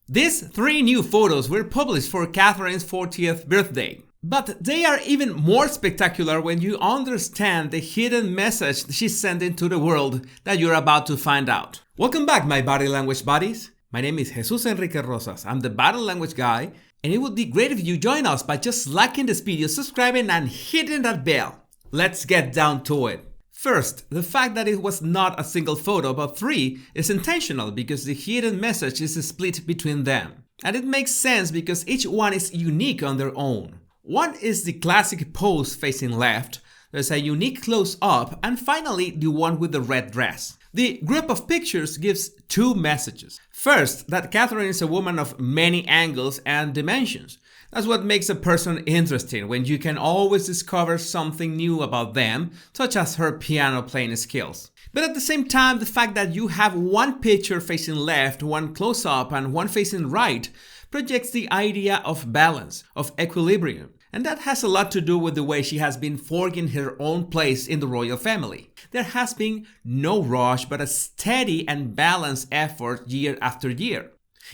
These 3 new photos were published for Catherine's 40th birthday. But they are even more spectacular when you understand the hidden message she's sending to the world that you're about to find out. Welcome back, my body language buddies. My name is Jesus Enrique Rosas. I'm the body language guy, and it would be great if you join us by just liking this video, subscribing, and hitting that bell. Let's get down to it. First, the fact that it was not a single photo but 3 is intentional because the hidden message is split between them. And it makes sense because each one is unique on their own. One is the classic pose facing left, there's a unique close-up, and finally the one with the red dress. The group of pictures gives 2 messages. First, that Catherine is a woman of many angles and dimensions. That's what makes a person interesting, when you can always discover something new about them, such as her piano playing skills. But at the same time, the fact that you have one picture facing left, one close-up, and one facing right projects the idea of balance, of equilibrium. And that has a lot to do with the way she has been forging her own place in the royal family. There has been no rush, but a steady and balanced effort year after year.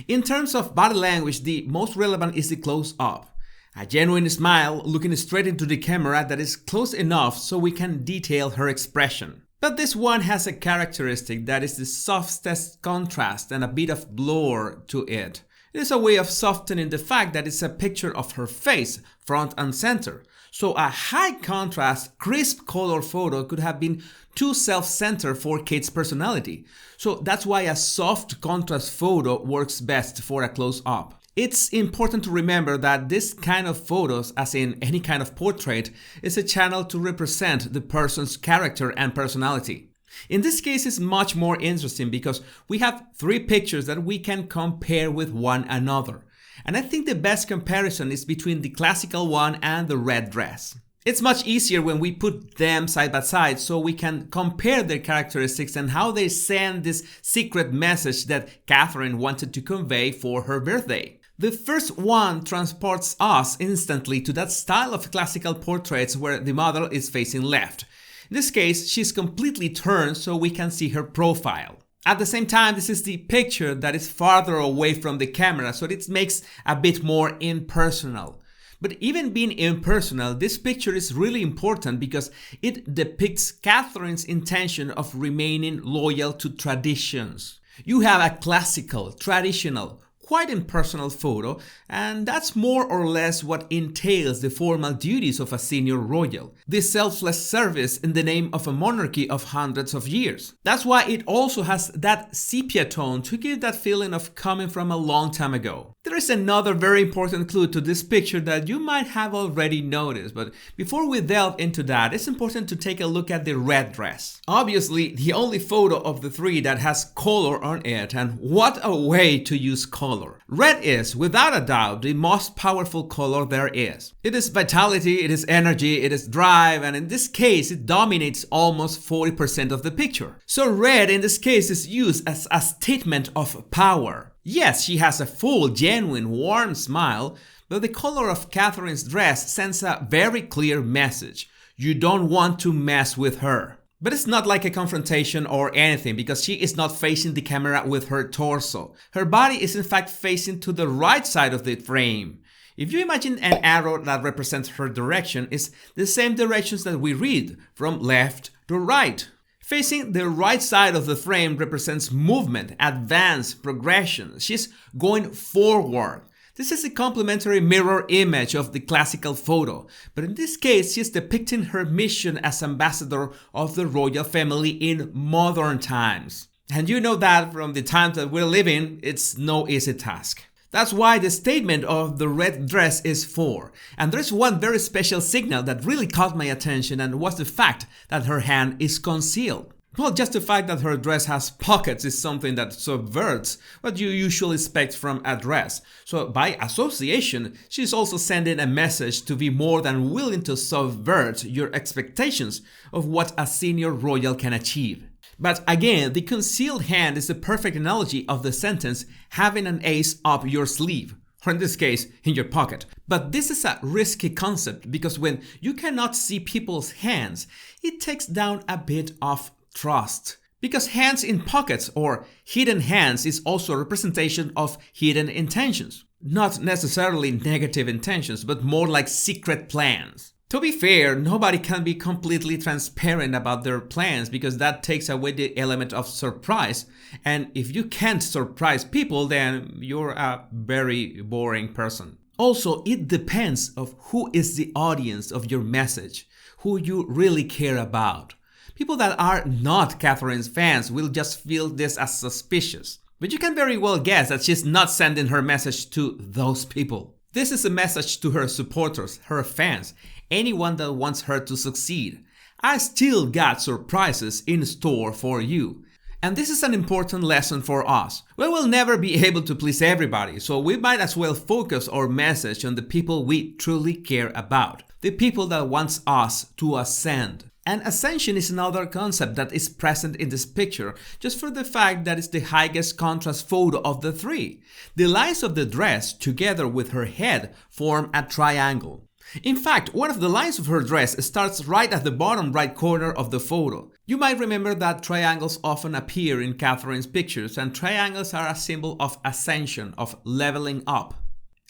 In terms of body language, the most relevant is the close-up. A genuine smile looking straight into the camera that is close enough so we can detail her expression. But this one has a characteristic that is the softest contrast and a bit of blur to it. It is a way of softening the fact that it's a picture of her face, front and center. So a high contrast, crisp color photo could have been too self-centered for Kate's personality. So that's why a soft contrast photo works best for a close-up. It's important to remember that this kind of photos, as in any kind of portrait, is a channel to represent the person's character and personality. In this case, it's much more interesting because we have 3 pictures that we can compare with one another. And I think the best comparison is between the classical one and the red dress. It's much easier when we put them side by side so we can compare their characteristics and how they send this secret message that Catherine wanted to convey for her birthday. The first one transports us instantly to that style of classical portraits where the model is facing left. In this case, she's completely turned so we can see her profile. At the same time, this is the picture that is farther away from the camera, so it makes a bit more impersonal. But even being impersonal, this picture is really important because it depicts Catherine's intention of remaining loyal to traditions. You have a classical, traditional, quite impersonal photo, and that's more or less what entails the formal duties of a senior royal, the selfless service in the name of a monarchy of hundreds of years. That's why it also has that sepia tone to give that feeling of coming from a long time ago. There is another very important clue to this picture that you might have already noticed, but before we delve into that, it's important to take a look at the red dress. Obviously, the only photo of the 3 that has color on it, and what a way to use color. Red is, without a doubt, the most powerful color there is. It is vitality, it is energy, it is drive, and in this case, it dominates almost 40% of the picture. So red in this case is used as a statement of power. Yes, she has a full, genuine, warm smile, but the color of Catherine's dress sends a very clear message. You don't want to mess with her. But it's not like a confrontation or anything because she is not facing the camera with her torso. Her body is in fact facing to the right side of the frame. If you imagine an arrow that represents her direction, it's the same directions that we read, from left to right. Facing the right side of the frame represents movement, advance, progression. She's going forward. This is a complementary mirror image of the classical photo, but in this case she's depicting her mission as ambassador of the royal family in modern times. And you know that from the times that we're living, it's no easy task. That's why the statement of the red dress is for. And there's one very special signal that really caught my attention, and was the fact that her hand is concealed. Well, just the fact that her dress has pockets is something that subverts what you usually expect from a dress. So by association, she's also sending a message to be more than willing to subvert your expectations of what a senior royal can achieve. But again, the concealed hand is the perfect analogy of the sentence having an ace up your sleeve, or in this case, in your pocket. But this is a risky concept because when you cannot see people's hands, it takes down a bit of trust. Because hands in pockets or hidden hands is also a representation of hidden intentions. Not necessarily negative intentions, but more like secret plans. To be fair, nobody can be completely transparent about their plans because that takes away the element of surprise. And if you can't surprise people, then you're a very boring person. Also, it depends of who is the audience of your message, who you really care about. People that are not Catherine's fans will just feel this as suspicious. But you can very well guess that she's not sending her message to those people. This is a message to her supporters, her fans, anyone that wants her to succeed. I still got surprises in store for you. And this is an important lesson for us. We will never be able to please everybody, so we might as well focus our message on the people we truly care about, the people that want us to ascend. And ascension is another concept that is present in this picture, just for the fact that it's the highest contrast photo of the three. The lines of the dress, together with her head, form a triangle. In fact, one of the lines of her dress starts right at the bottom right corner of the photo. You might remember that triangles often appear in Catherine's pictures, and triangles are a symbol of ascension, of leveling up.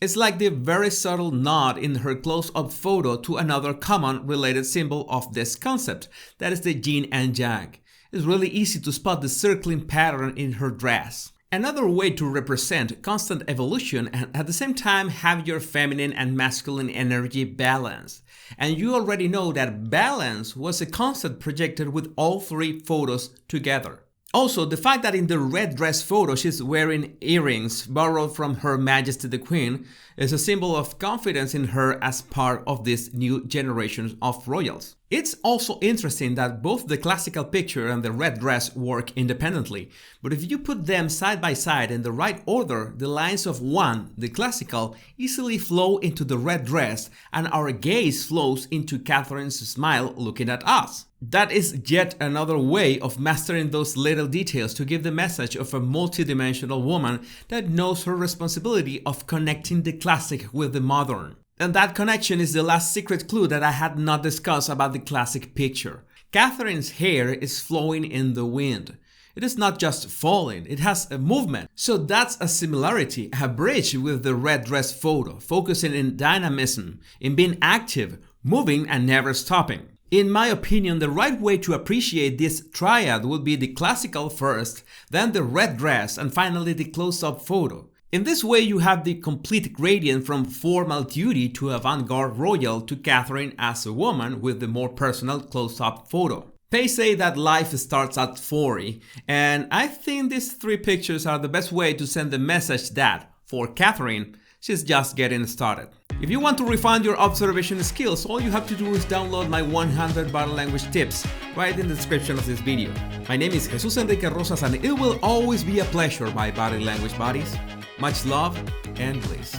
It's like the very subtle nod in her close-up photo to another common related symbol of this concept, that is the yin and yang. It's really easy to spot the circling pattern in her dress. Another way to represent constant evolution and at the same time have your feminine and masculine energy balanced. And you already know that balance was a concept projected with all three photos together. Also, the fact that in the red dress photo she's wearing earrings borrowed from Her Majesty the Queen is a symbol of confidence in her as part of this new generation of royals. It's also interesting that both the classical picture and the red dress work independently, but if you put them side by side in the right order, the lines of one, the classical, easily flow into the red dress and our gaze flows into Catherine's smile looking at us. That is yet another way of mastering those little details to give the message of a multidimensional woman that knows her responsibility of connecting the classic with the modern. And that connection is the last secret clue that I had not discussed about the classic picture. Catherine's hair is flowing in the wind. It is not just falling, it has a movement. So that's a similarity, a bridge with the red dress photo, focusing in dynamism, in being active, moving and never stopping. In my opinion, the right way to appreciate this triad would be the classical first, then the red dress, and finally the close-up photo. In this way, you have the complete gradient from formal duty to avant-garde royal to Catherine as a woman with the more personal close-up photo. They say that life starts at 40, and I think these three pictures are the best way to send the message that, for Catherine, she's just getting started. If you want to refine your observation skills, all you have to do is download my 100 body language tips right in the description of this video. My name is Jesus Enrique Rosas and it will always be a pleasure, my body language buddies. Much love and bliss.